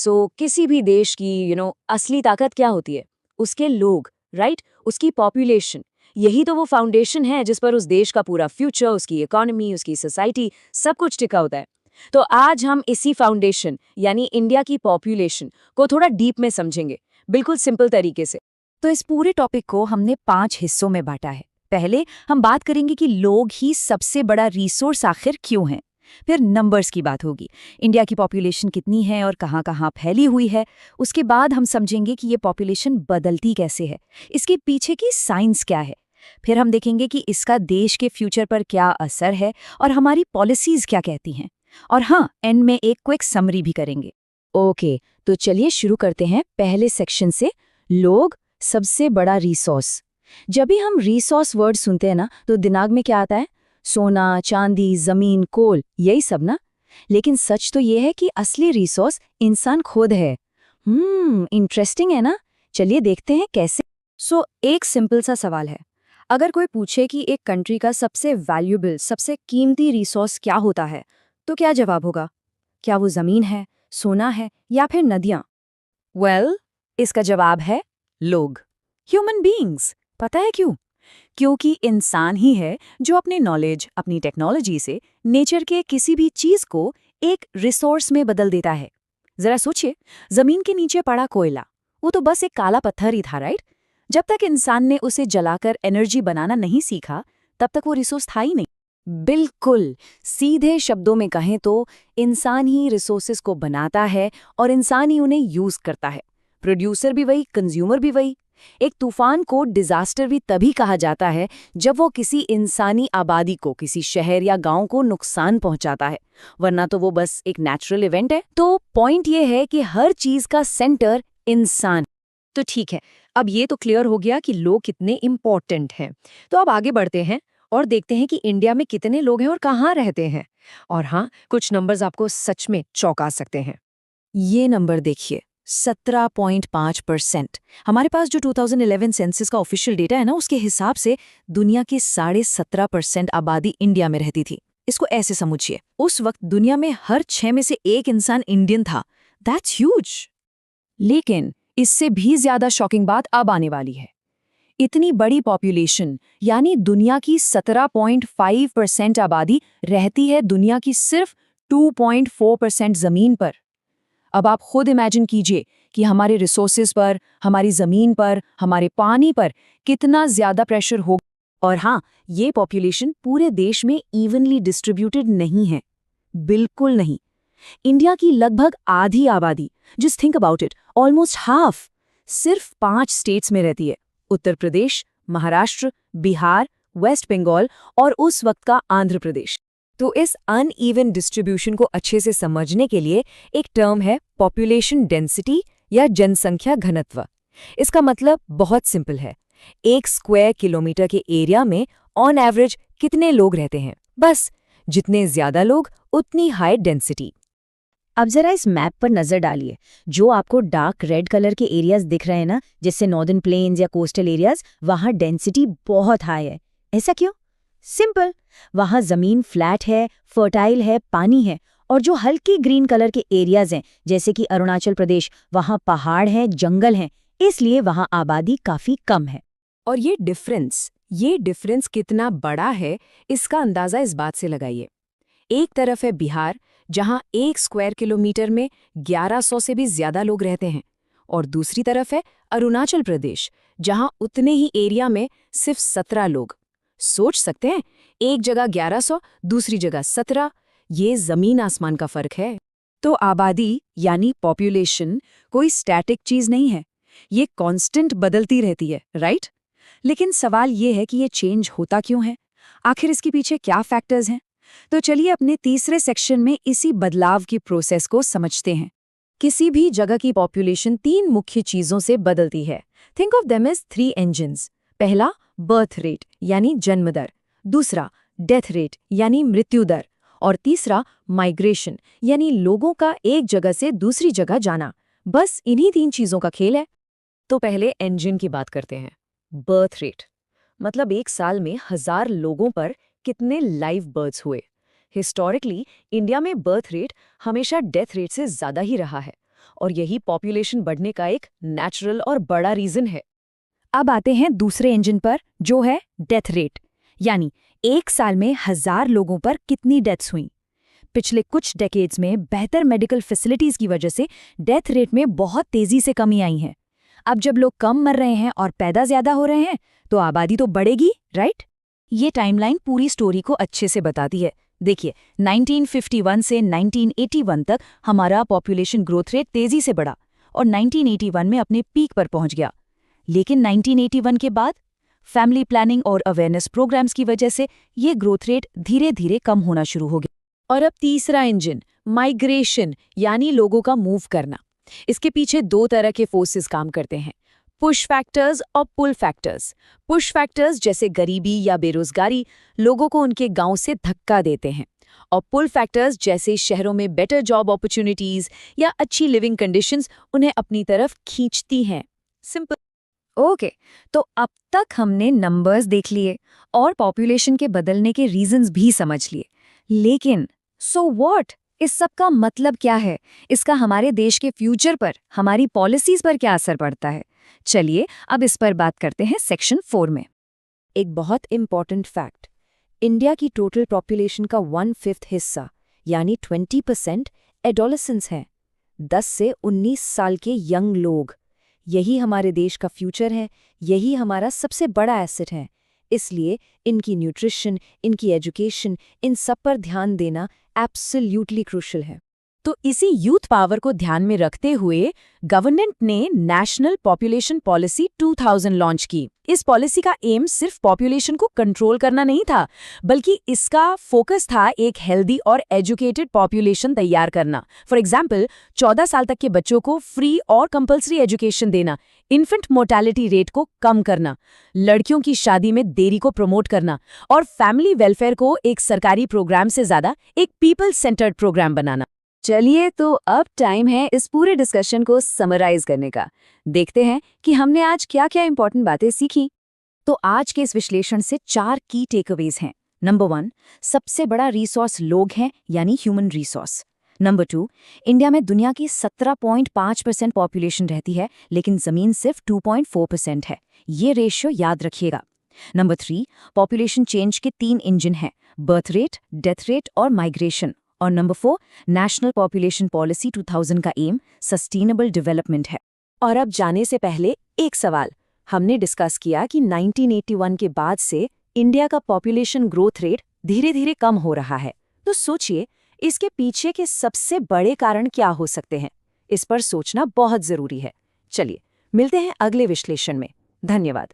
किसी भी देश की असली ताकत क्या होती है? उसके लोग, राइट? उसकी पॉपुलेशन। यही तो वो फाउंडेशन है जिस पर उस देश का पूरा फ्यूचर, उसकी इकोनॉमी, उसकी सोसाइटी, सब कुछ टिका होता है। तो आज हम इसी फाउंडेशन यानी इंडिया की पॉपुलेशन को थोड़ा डीप में समझेंगे, बिल्कुल सिंपल तरीके से। तो इस पूरे टॉपिक को हमने 5 हिस्सों में बांटा है। पहले हम बात करेंगे कि लोग ही सबसे बड़ा रिसोर्स आखिर क्यों हैं। फिर नंबर्स की बात होगी, इंडिया की पॉपुलेशन कितनी है और कहाँ कहाँ फैली हुई है। उसके बाद हम समझेंगे कि ये पॉपुलेशन बदलती कैसे है, इसके पीछे की साइंस क्या है। फिर हम देखेंगे कि इसका देश के फ्यूचर पर क्या असर है और हमारी पॉलिसीज क्या कहती हैं। और हाँ, एंड में एक क्विक समरी भी करेंगे। ओके, तो चलिए शुरू करते हैं पहले सेक्शन से, लोग सबसे बड़ा रिसोर्स। जब भी हम रिसोर्स वर्ड सुनते हैं ना, तो दिमाग में क्या आता है? सोना, चांदी, जमीन, कोल, यही सब ना। लेकिन सच तो ये है कि असली रिसोर्स इंसान खुद है। इंटरेस्टिंग है ना। चलिए देखते हैं कैसे। एक सिंपल सा सवाल है, अगर कोई पूछे कि एक कंट्री का सबसे वैल्यूएबल, सबसे कीमती रिसोर्स क्या होता है, तो क्या जवाब होगा? क्या वो जमीन है, सोना है या फिर नदियां? वेल, इसका जवाब है लोग, ह्यूमन बीइंग्स। पता है क्यों? क्योंकि इंसान ही है जो अपने नॉलेज, अपनी टेक्नोलॉजी से नेचर के किसी भी चीज को एक रिसोर्स में बदल देता है। जरा सोचिए, जमीन के नीचे पड़ा कोयला, वो तो बस एक काला पत्थर ही था, राइट? जब तक इंसान ने उसे जलाकर एनर्जी बनाना नहीं सीखा, तब तक वो रिसोर्स था ही नहीं। बिल्कुल, सीधे शब्दों में कहें तो इंसान ही रिसोर्सेज को बनाता है और इंसान ही उन्हें यूज करता है। प्रोड्यूसर भी वही, कंज्यूमर भी वही। एक तूफान को डिजास्टर भी तभी कहा जाता है जब वो किसी इंसानी आबादी को, किसी शहर या गांव को नुकसान पहुंचाता है, वरना तो वो बस एक नेचुरल इवेंट है। तो पॉइंट ये है कि हर चीज का सेंटर इंसान। तो ठीक है, अब ये तो क्लियर हो गया कि लोग कितने इम्पोर्टेंट हैं। तो अब आगे बढ़ते हैं और देखते हैं कि इंडिया में कितने लोग हैं और कहाँ रहते हैं। और हाँ, कुछ नंबर्स आपको सच में चौंका सकते हैं। ये नंबर देखिए, 17.5%। हमारे पास जो 2011 सेंसस का ऑफिशियल डेटा है ना, उसके हिसाब से दुनिया की 17.5% आबादी इंडिया में रहती थी। इसको ऐसे समझिए, उस वक्त दुनिया में हर 6 में से 1 इंसान इंडियन था। That's huge. लेकिन इससे भी ज्यादा शॉकिंग बात अब आने वाली है। इतनी बड़ी पॉपुलेशन, यानी दुनिया की 17.5% आबादी रहती है दुनिया की सिर्फ 2.4% जमीन पर। अब आप खुद इमेजिन कीजिए कि हमारे रिसोर्सेज पर, हमारी जमीन पर, हमारे पानी पर कितना ज्यादा प्रेशर होगा। और हाँ, ये पॉपुलेशन पूरे देश में इवनली डिस्ट्रीब्यूटेड नहीं है, बिल्कुल नहीं। इंडिया की लगभग आधी आबादी, just think about it, almost half, सिर्फ 5 स्टेट्स में रहती है। उत्तर प्रदेश, महाराष्ट्र, बिहार, वेस्ट बंगाल और उस वक्त का आंध्र प्रदेश। तो इस अनइवन डिस्ट्रीब्यूशन को अच्छे से समझने के लिए एक टर्म है पॉपुलेशन डेंसिटी या जनसंख्या घनत्व। इसका मतलब बहुत सिंपल है, 1 स्क्वायर किलोमीटर के एरिया में ऑन एवरेज कितने लोग रहते हैं। बस, जितने ज्यादा लोग उतनी हाई डेंसिटी। अब जरा इस मैप पर नजर डालिए। जो आपको डार्क रेड कलर के एरियाज दिख रहे हैं ना, जैसे नॉर्दर्न प्लेन्स या कोस्टल एरियाज, वहां डेंसिटी बहुत हाई है। ऐसा क्यों? सिंपल, वहां जमीन फ्लैट है, फर्टाइल है, पानी है। और जो हल्की ग्रीन कलर के एरियाज हैं, जैसे कि अरुणाचल प्रदेश, वहां पहाड़ हैं, जंगल हैं, इसलिए वहां आबादी काफी कम है। और ये डिफरेंस कितना बड़ा है, इसका अंदाजा इस बात से लगाइए। एक तरफ है बिहार, जहां 1 स्क्वायर किलोमीटर में 1100 से भी ज्यादा लोग रहते हैं, और दूसरी तरफ है अरुणाचल प्रदेश, जहां उतने ही एरिया में सिर्फ 17 लोग। सोच सकते हैं, एक जगह 1100, दूसरी जगह 17। ये जमीन आसमान का फर्क है। तो आबादी यानी पॉपुलेशन कोई स्टैटिक चीज नहीं है, ये कांस्टेंट बदलती रहती है, राइट? लेकिन सवाल ये है कि ये चेंज होता क्यों है, आखिर इसके पीछे क्या फैक्टर्स हैं? तो चलिए अपने तीसरे सेक्शन में इसी बदलाव की प्रोसेस को समझते हैं। किसी भी जगह की पॉपुलेशन 3 मुख्य चीजों से बदलती है। Think of them as 3 engines. पहला, बर्थ रेट यानी जन्म दर। दूसरा, डेथ रेट यानी मृत्यु दर। और तीसरा, माइग्रेशन यानी लोगों का एक जगह से दूसरी जगह जाना। बस इन्हीं 3 चीजों का खेल है। तो पहले इंजन की बात करते हैं। बर्थ रेट मतलब एक साल में 1000 लोगों पर कितने लाइव बर्थ्स हुए। हिस्टोरिकली इंडिया में बर्थ रेट हमेशा डेथ रेट से ज्यादा ही रहा है। और यही पॉपुलेशन बढ़ने का एक नेचुरल और बड़ा रीजन है। अब आते हैं दूसरे इंजन पर, जो है डेथ रेट, यानी एक साल में 1000 लोगों पर कितनी डेथ्स हुई। पिछले कुछ डेकेड्स में बेहतर मेडिकल फैसिलिटीज की वजह से डेथ रेट में बहुत तेजी से कमी आई है। अब जब लोग कम मर रहे हैं और पैदा ज्यादा हो रहे हैं, तो आबादी तो बढ़ेगी, राइट? ये टाइमलाइन पूरी स्टोरी को अच्छे से बताती है। देखिए, 1951 से 1981 तक हमारा पॉपुलेशन ग्रोथ रेट तेजी से बढ़ा और 1981 में अपने पीक पर पहुंच गया। लेकिन 1981 के बाद फैमिली प्लानिंग और अवेयरनेस प्रोग्राम्स की वजह से ये ग्रोथ रेट धीरे धीरे कम होना शुरू हो गया। और अब तीसरा इंजन, माइग्रेशन, यानी लोगों का मूव करना। इसके पीछे दो तरह के फोर्सेस काम करते हैं, पुश फैक्टर्स और पुल फैक्टर्स। पुश फैक्टर्स जैसे गरीबी या बेरोजगारी लोगों को उनके गांव से धक्का देते हैं, और पुल फैक्टर्स जैसे शहरों में बेटर जॉब अपॉर्चुनिटीज या अच्छी लिविंग कंडीशंस उन्हें अपनी तरफ खींचती हैं। सिंपल। ओके, तो अब तक हमने नंबर्स देख लिए और पॉपुलेशन के बदलने के रीजंस भी समझ लिए, लेकिन सो व्हाट? इस सब का मतलब क्या है? इसका हमारे देश के फ्यूचर पर, हमारी पॉलिसीज पर क्या असर पड़ता है? चलिए अब इस पर बात करते हैं सेक्शन 4 में। एक बहुत इंपॉर्टेंट फैक्ट, इंडिया की टोटल पॉपुलेशन का 1/5 हिस्सा यानी 20% एडोलेसेंस हैं, 10 से 19 साल के यंग लोग। यही हमारे देश का फ्यूचर है, यही हमारा सबसे बड़ा एसेट है। इसलिए इनकी न्यूट्रिशन, इनकी एजुकेशन, इन सब पर ध्यान देना एब्सोल्यूटली क्रूशियल है। तो इसी यूथ पावर को ध्यान में रखते हुए गवर्नमेंट ने नेशनल पॉपुलेशन पॉलिसी 2000 लॉन्च की। इस पॉलिसी का एम सिर्फ पॉपुलेशन को कंट्रोल करना नहीं था, बल्कि इसका फोकस था एक हेल्दी और एजुकेटेड पॉपुलेशन तैयार करना। फॉर एग्जाम्पल, 14 साल तक के बच्चों को फ्री और कंपल्सरी एजुकेशन देना, इन्फेंट मोर्टेलिटी रेट को कम करना, लड़कियों की शादी में देरी को प्रमोट करना और फैमिली वेलफेयर को एक सरकारी प्रोग्राम से ज्यादा एक पीपल सेंटर्ड प्रोग्राम बनाना। चलिए, तो अब टाइम है इस पूरे डिस्कशन को समराइज करने का। देखते हैं कि हमने आज क्या क्या इंपॉर्टेंट बातें सीखी। तो आज के इस विश्लेषण से 4 की टेकअवेज हैं। नंबर 1, सबसे बड़ा रिसोर्स लोग हैं, यानी ह्यूमन रिसोर्स। नंबर 2, इंडिया में दुनिया की 17.5% पॉपुलेशन रहती है, लेकिन जमीन सिर्फ 2.4% है। ये रेशियो याद रखिएगा। नंबर 3, पॉपुलेशन चेंज के 3 इंजन हैं, बर्थ रेट, डेथ रेट और माइग्रेशन। और नंबर 4, नेशनल पॉपुलेशन पॉलिसी 2000 का एम सस्टेनेबल डेवलपमेंट है। और अब जाने से पहले एक सवाल, हमने डिस्कस किया कि 1981 के बाद से इंडिया का पॉपुलेशन ग्रोथ रेट धीरे धीरे कम हो रहा है। तो सोचिए, इसके पीछे के सबसे बड़े कारण क्या हो सकते हैं? इस पर सोचना बहुत जरूरी है। चलिए, मिलते हैं अगले विश्लेषण में। धन्यवाद।